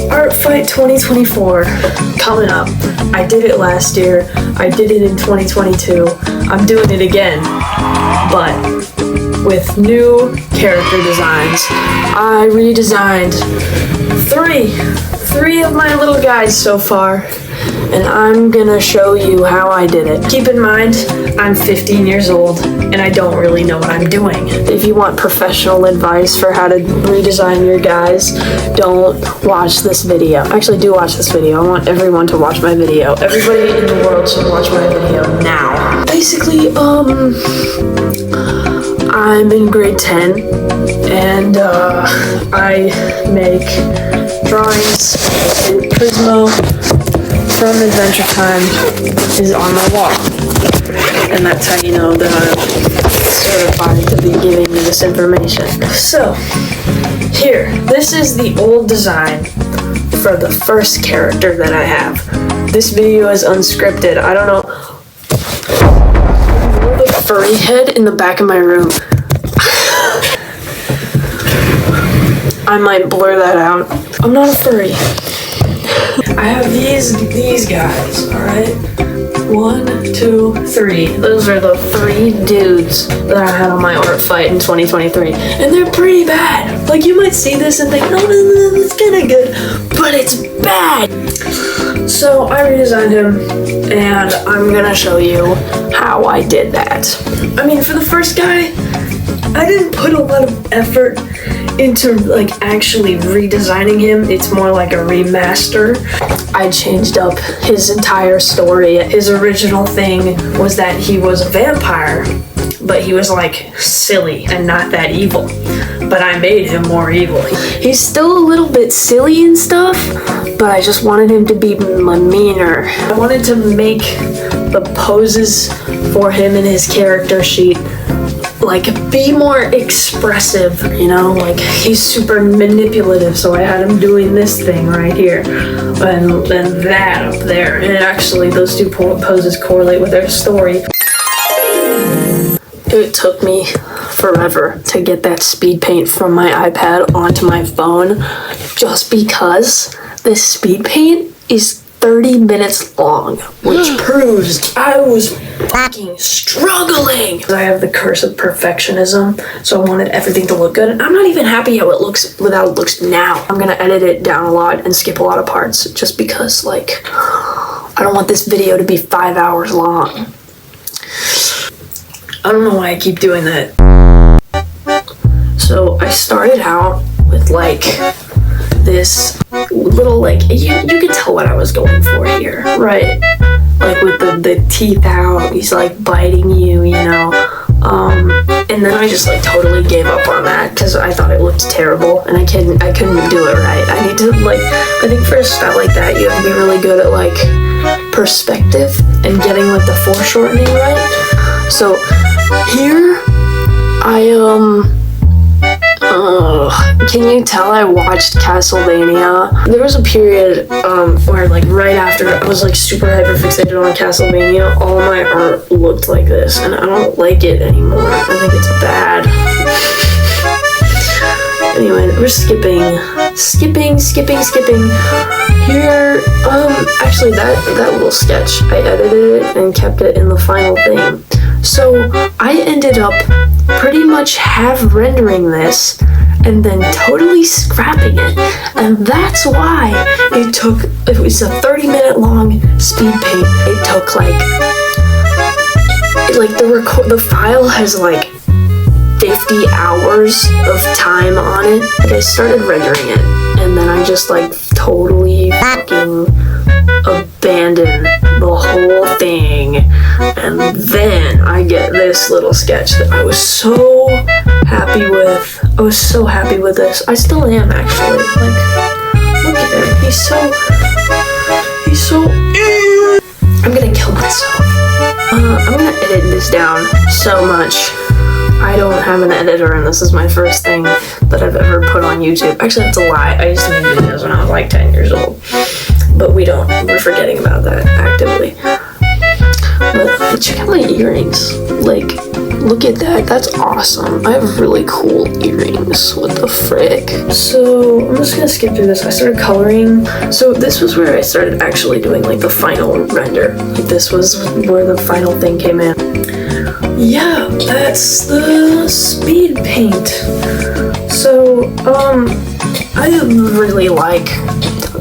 Art Fight 2024 coming up. I did it last year. I did it in 2022. I'm doing it again, but with new character designs. I redesigned three of my little guys so far, and I'm gonna show you how I did it. Keep in mind, I'm 15 years old and I don't really know what I'm doing. If you want professional advice for how to redesign your guys, don't watch this video. Actually, do watch this video. I want everyone to watch my video. Everybody in the world should watch my video now. Basically, I'm in grade 10 and I make drawings, and Prismo from Adventure Time is on my wall. And that's how you know that I'm certified to be giving you this information. So, here, this is the old design for the first character that I have. This video is unscripted. I don't know. The furry head in the back of my room. I might blur that out. I'm not a furry. I have these guys, alright? 1, 2, 3. Those are the 3 dudes that I had on my art fight in 2023. And they're pretty bad. Like, you might see this and think, no, it's kinda good, but it's bad. So I redesigned him, and I'm gonna show you how I did that. I mean, for the first guy, I didn't put a lot of effort into like actually redesigning him. It's more like a remaster. I changed up his entire story. His original thing was that he was a vampire, but he was like silly and not that evil. But I made him more evil. He's still a little bit silly and stuff, but I just wanted him to be meaner. I wanted to make the poses for him in his character sheet like be more expressive, you know, like he's super manipulative, so I had him doing this thing right here and then that up there, and actually those two poses correlate with their story. It took me forever to get that speed paint from my iPad onto my phone, just because this speed paint is 30 minutes long, which proves I was fucking struggling. I have the curse of perfectionism, so I wanted everything to look good, and I'm not even happy how it looks without it looks now. I'm gonna edit it down a lot and skip a lot of parts, just because, like, I don't want this video to be 5 hours long. I don't know why I keep doing that. So I started out with, like, this little, like, you can tell what I was going for here, right? Like with the teeth out, he's like biting you, you know. And then I just like totally gave up on that because I thought it looked terrible and I couldn't do it right. I need to, like, I think for a style like that you have to be really good at like perspective and getting like the foreshortening right. So here can you tell I watched Castlevania? There was a period where, like, right after I was like super hyper fixated on Castlevania, all my art looked like this, and I don't like it anymore. I think it's bad. Anyway, we're skipping. Here, actually that little sketch, I edited it and kept it in the final thing. So I ended up pretty much half rendering this and then totally scrapping it, and that's why it was a 30-minute long speed paint. It took like the file has like 50 hours of time on it. Like, I started rendering it and then I just like totally fucking abandoned the whole thing, and then I get this little sketch that I was so happy with. I was so happy with this. I still am, actually. Like, look at him. He's so I'm gonna kill myself. I'm gonna edit this down so much. I don't have an editor, and this is my first thing that I've ever put on YouTube. Actually, that's a lie. I used to make videos when I was like 10 years old. But we're forgetting about that actively. But check out my earrings. Like, look at that. That's awesome. I have really cool earrings. What the frick? So I'm just gonna skip through this. I started coloring. So this was where I started actually doing like the final render. Like this was where the final thing came in. Yeah, that's the speed paint. So I really like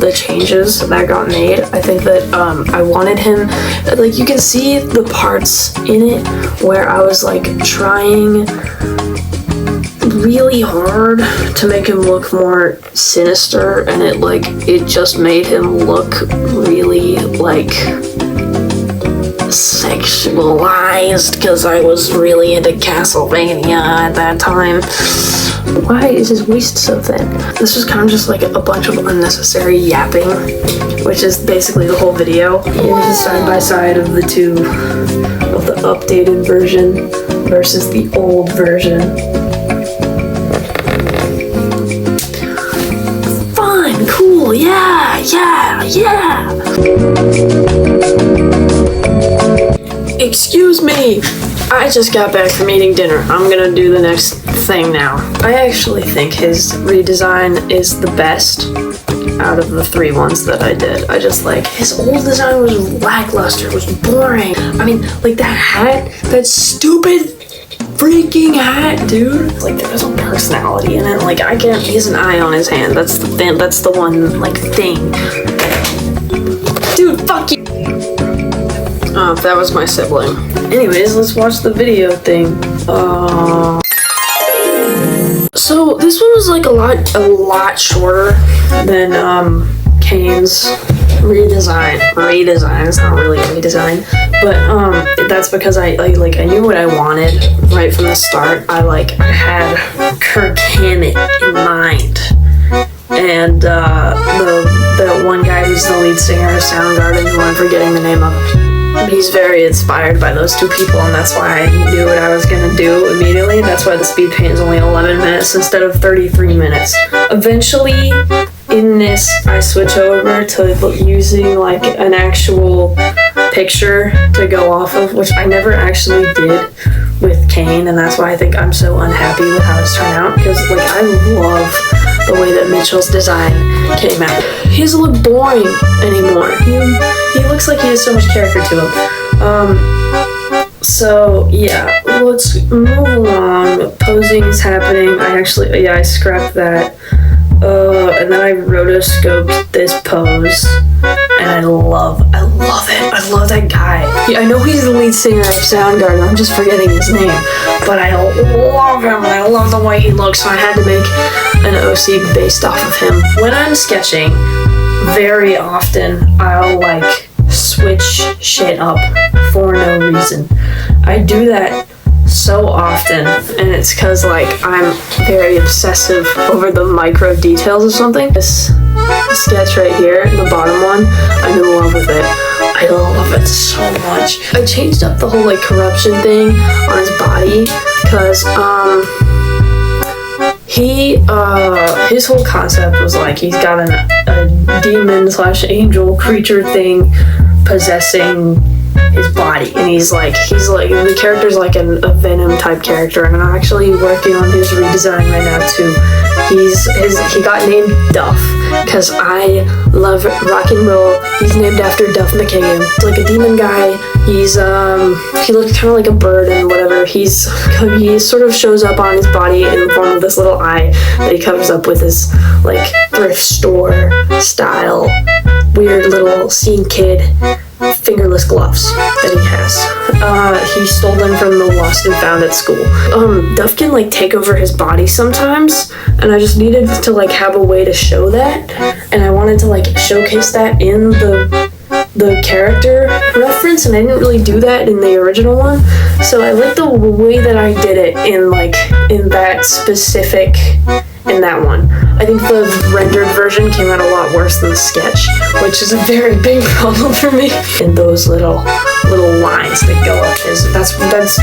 the changes that got made. I think that I wanted him, like, you can see the parts in it where I was like trying really hard to make him look more sinister, and it just made him look really like sexualized, because I was really into Castlevania at that time. Why is his waist so thin? This was kind of just like a bunch of unnecessary yapping, which is basically the whole video. Here's a side by side of the two, of the updated version versus the old version. Fun, cool, yeah. Excuse me, I just got back from eating dinner. I'm gonna do the next thing now. I actually think his redesign is the best out of the 3 ones that I did. I just like, his old design was lackluster, it was boring. I mean, like that hat, that stupid freaking hat, dude. Like there was no personality in it. Like I can't, he has an eye on his hand. That's the thing, that's the one like thing. Dude, fuck you. Oh, that was my sibling. Anyways, let's watch the video thing. So this one was like a lot shorter than Kane's redesign. It's not really a redesign, but that's because I knew what I wanted right from the start. I had Kirk Hammett in mind, and the one guy who's the lead singer of Soundgarden, who I'm forgetting the name of. He's very inspired by those 2 people, and that's why I knew what I was gonna do immediately. That's why the speed paint is only 11 minutes instead of 33 minutes. Eventually, in this, I switch over to using like an actual picture to go off of, which I never actually did with Kane, and that's why I think I'm so unhappy with how it's turned out, because like I love the way that Mitchell's design came out. He doesn't look boring anymore. He looks like he has so much character to him. So yeah, let's move along. Posing is happening. I scrapped that. And then I rotoscoped this pose, and I love it. I love that guy. Yeah, I know he's the lead singer of Soundgarden, I'm just forgetting his name, but I love him, and I love the way he looks, so I had to make an OC based off of him. When I'm sketching, very often I'll like switch shit up for no reason. I do that so often, and it's because like I'm very obsessive over the micro details of something. This sketch right here, the bottom one, I'm in love with it. I love it so much. I changed up the whole like corruption thing on his body because his whole concept was like he's got a demon / angel creature thing possessing his body, and he's like the character's like a Venom type character, and I'm actually working on his redesign right now too. He got named Duff because I love rock and roll. He's named after Duff McKagan. It's like a demon guy. He looks kind of like a bird and whatever. He sort of shows up on his body in the form of this little eye that he covers up with his like thrift store style weird little scene kid fingerless gloves that he has. He stole them from the Lost and Found at school. Duff can like take over his body sometimes, and I just needed to like have a way to show that, and I wanted to like showcase that in the character reference, and I didn't really do that in the original one, so I like the way that I did it in that specific in that one. I think the rendered version came out a lot worse than the sketch, which is a very big problem for me. And those little lines that go up,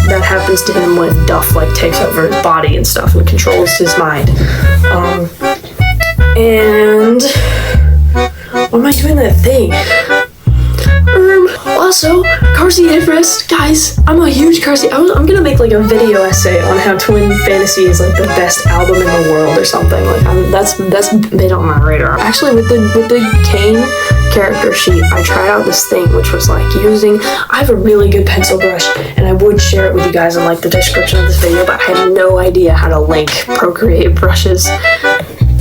that happens to him when Duff like takes over his body and stuff and controls his mind. And why am I doing that thing? Also, car seat headrest, guys. I'm a huge car seat. I'm gonna make like a video essay on how Twin Fantasy is like the best album in the world or something. Like that's been on my radar. Actually, with the Kane character sheet, I tried out this thing which was like using. I have a really good pencil brush, and I would share it with you guys in like the description of this video, but I had no idea how to link Procreate brushes.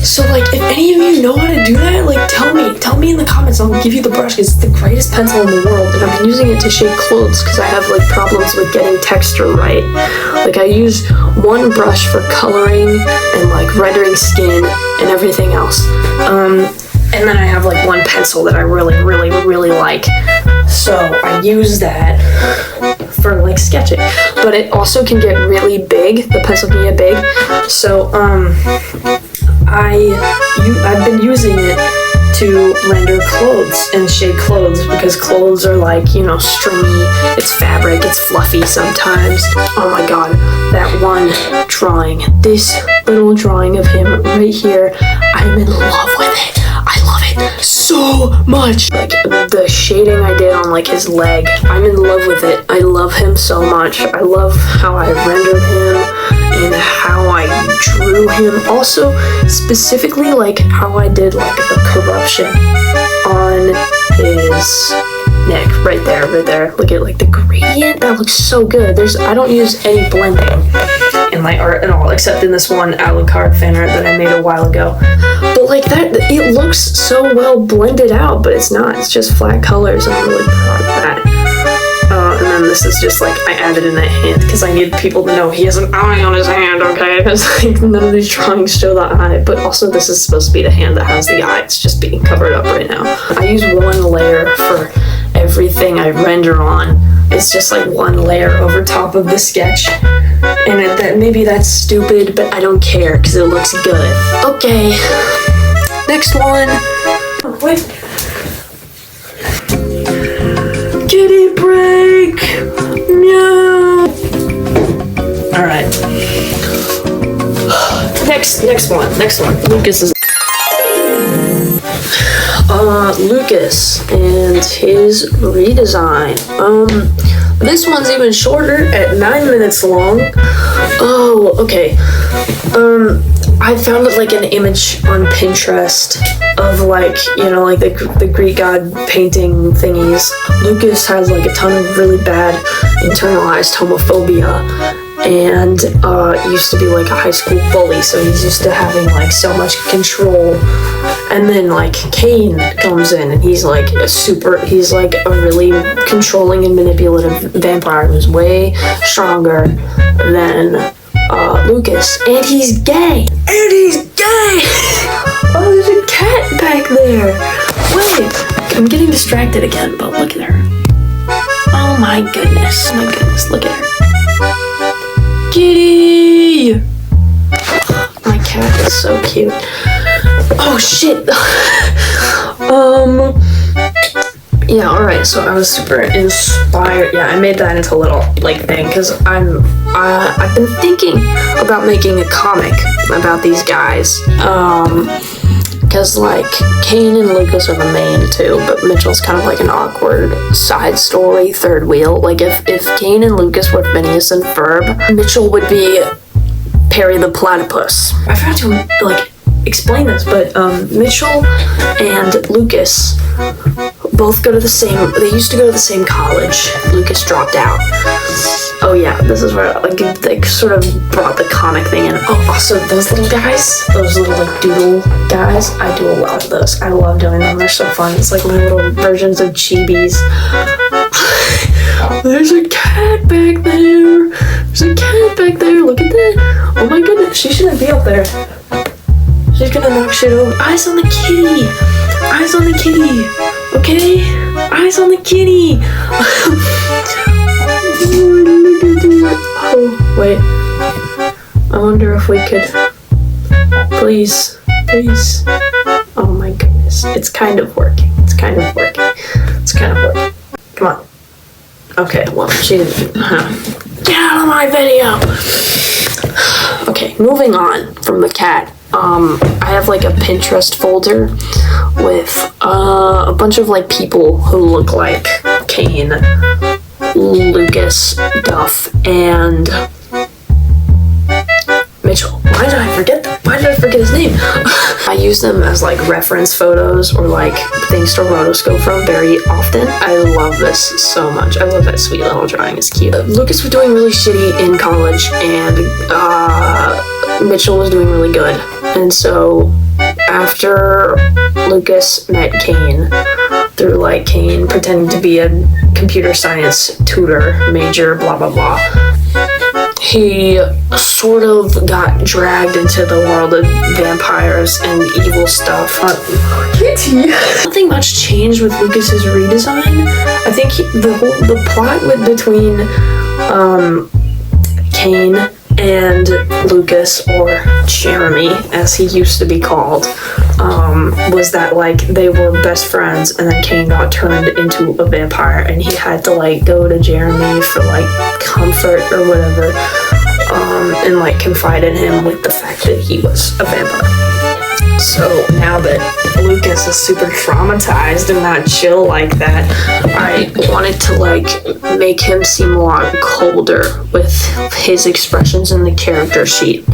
So like, if any of you know how to do that, like tell me in the comments. I'll give you the brush. It's the greatest pencil in the world, and I've been using it to shape clothes because I have like problems with getting texture right. Like I use one brush for coloring and like rendering skin and everything else. And then I have like one pencil that I really like. So I use that for like sketching, but it also can get really big. The pencil can get big. So I've been using it to render clothes and shape clothes because clothes are like, you know, stringy, it's fabric, it's fluffy sometimes. Oh my god, that one drawing, this little drawing of him right here, I'm in love with it. I love it so much. Like the shading I did on like his leg, I'm in love with it. I love him so much. I love how I rendered him and how I drew him. Also, specifically like how I did like the corruption on his neck, right there. Look at like the gradient. That looks so good. I don't use any blending in my art at all, except in this one a la carte fan art that I made a while ago. But like that, it looks so well blended out, but it's not. It's just flat colors. I'm really proud of that. And then this is just like, I added in that hand because I need people to know he has an eye on his hand, okay? Because like none of these drawings show the eye, but also this is supposed to be the hand that has the eye. It's just being covered up right now. I use one layer for everything I render on. It's just like one layer over top of the sketch. And maybe that's stupid, but I don't care because it looks good. Okay, next one. Oh, wait. Kitty break! No! Alright. Next one. Lucas is... Lucas and his redesign. This one's even shorter at 9 minutes long. Oh, okay. I found like an image on Pinterest of like, you know, like the Greek god painting thingies. Lucas has like a ton of really bad internalized homophobia and used to be like a high school bully, so he's used to having like so much control. And then like Kane comes in and he's like he's like a really controlling and manipulative vampire who's way stronger than Lucas, and he's gay! Oh, there's a cat back there! Wait, I'm getting distracted again, but look at her. Oh my goodness, look at her. Kitty! My cat is so cute. Oh shit! Yeah, alright, so I was super inspired. Yeah, I made that into a little, like, thing, because I've been thinking about making a comic about these guys. Because, like, Kane and Lucas are the main two, but Mitchell's kind of like an awkward side story, third wheel. Like, if Kane and Lucas were Phineas and Ferb, Mitchell would be Perry the Platypus. I forgot to, like, explain this, but Mitchell and Lucas both go to they used to go to the same college. Lucas dropped out. Oh yeah, this is where like they sort of brought the comic thing in. Oh, also those little guys, those little like doodle guys, I do a lot of those. I love doing them, they're so fun. It's like my little versions of chibis. There's a cat back there. Look at that. Oh my goodness, she shouldn't be up there. She's gonna knock shit over. Eyes on the kitty. Okay? Eyes on the kitty. Oh, wait. I wonder if we could... Please. Oh my goodness. It's kind of working. Come on. Okay, well, she didn't... Get out of my video! Okay, moving on from the cat. I have like a Pinterest folder with a bunch of like people who look like Kane Kane, Lucas, Duff, and Mitchell. Why did I forget that? Why did I forget his name? I use them as like reference photos or like things to rotoscope from very often. I love this so much. I love that sweet little drawing. It's cute. Lucas was doing really shitty in college, and Mitchell was doing really good. And so after Lucas met Kane, through like Kane pretending to be a computer science tutor major, blah blah blah, he sort of got dragged into the world of vampires and evil stuff. Kitty! Nothing much changed with Lucas's redesign. I think the plot between Kane and Lucas, or Jeremy as he used to be called, was that like they were best friends, and then Kane got turned into a vampire and he had to like go to Jeremy for like comfort or whatever, and like confide in him with the fact that he was a vampire. So now that Lucas is super traumatized and not chill like that, I wanted to like make him seem a lot colder with his expressions in the character sheet.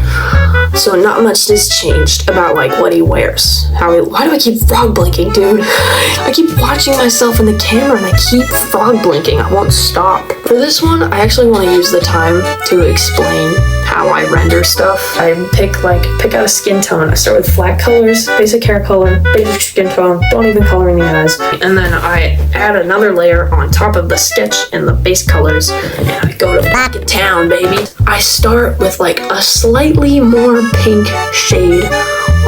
So not much has changed about like what he wears. Why do I keep frog blinking, dude? I keep watching myself in the camera and I keep frog blinking. I won't stop. For this one, I actually want to use the time to explain how I render stuff. I pick out a skin tone. I start with flat colors, basic hair color, basic skin tone, don't even color in the eyes. And then I add another layer on top of the sketch and the base colors, and I go to fucking town, baby. I start with like a slightly more pink shade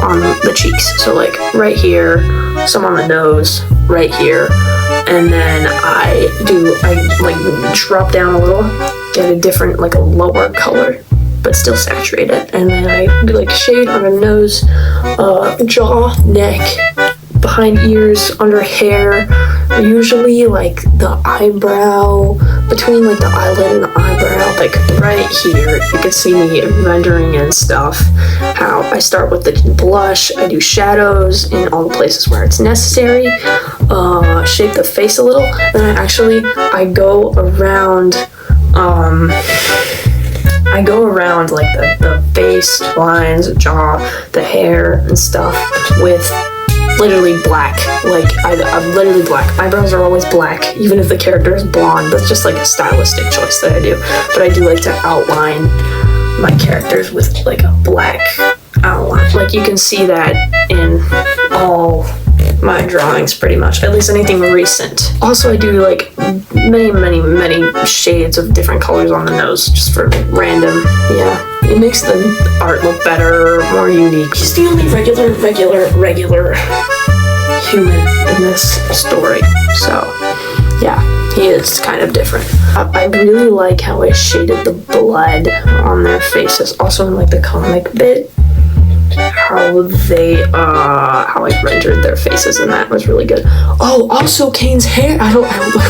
on the cheeks. So like right here, some on the nose, right here. And then I like drop down a little, get a different, like a lower color, but still saturate it. And then I do like shade on the nose, jaw, neck, behind ears, under hair, usually like the eyebrow, between like the eyelid and the eyebrow, like right here. You can see me rendering and stuff. How I start with the blush, I do shadows in all the places where it's necessary, shape the face a little, then I go around like the face lines, jaw, the hair and stuff with literally black. Like I'm literally black. Eyebrows are always black, even if the character is blonde. That's just like a stylistic choice that I do. But I do like to outline my characters with like a black outline. Like you can see that in all my drawings pretty much, at least anything recent. Also, I do like many shades of different colors on the nose just for random. Yeah, it makes the art look better, more unique. He's the only regular human in this story, so yeah, he is kind of different. I really like how I shaded the blood on their faces, also in like the comic bit. How I rendered their faces, and that was really good. Oh, also Kane's hair.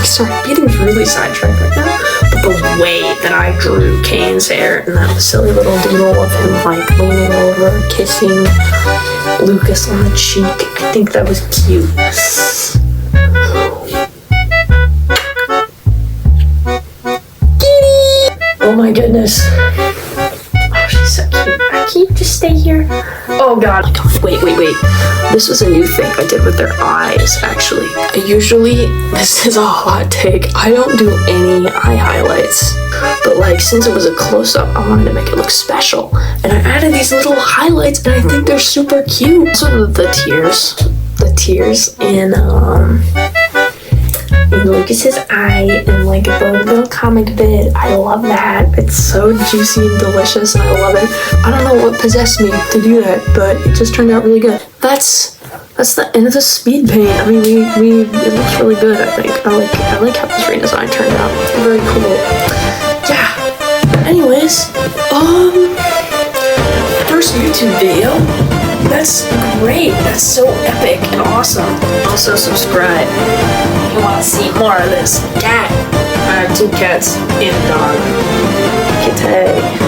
Sorry, I'm getting really sidetracked right now. But the way that I drew Kane's hair and that silly little doodle of him like leaning over, kissing Lucas on the cheek, I think that was cute. Oh my goodness. Oh, she's so cute. Can you just stay here? Oh god. Wait. This was a new thing I did with their eyes, actually. This is a hot take, I don't do any eye highlights. But like, since it was a close-up, I wanted to make it look special. And I added these little highlights, and I think they're super cute. So the tears in Lucas's eye and like the little comic bit. I love that. It's so juicy and delicious, and I love it. I don't know what possessed me to do that, but it just turned out really good. That's the end of the speed paint. I mean, it looks really good, I think. I like how this redesign turned out. Very cool. Yeah. Anyways, first YouTube video. That's great. That's so epic and awesome. Also subscribe if you want to see more of this cat. I have 2 cats and a dog. Kitty.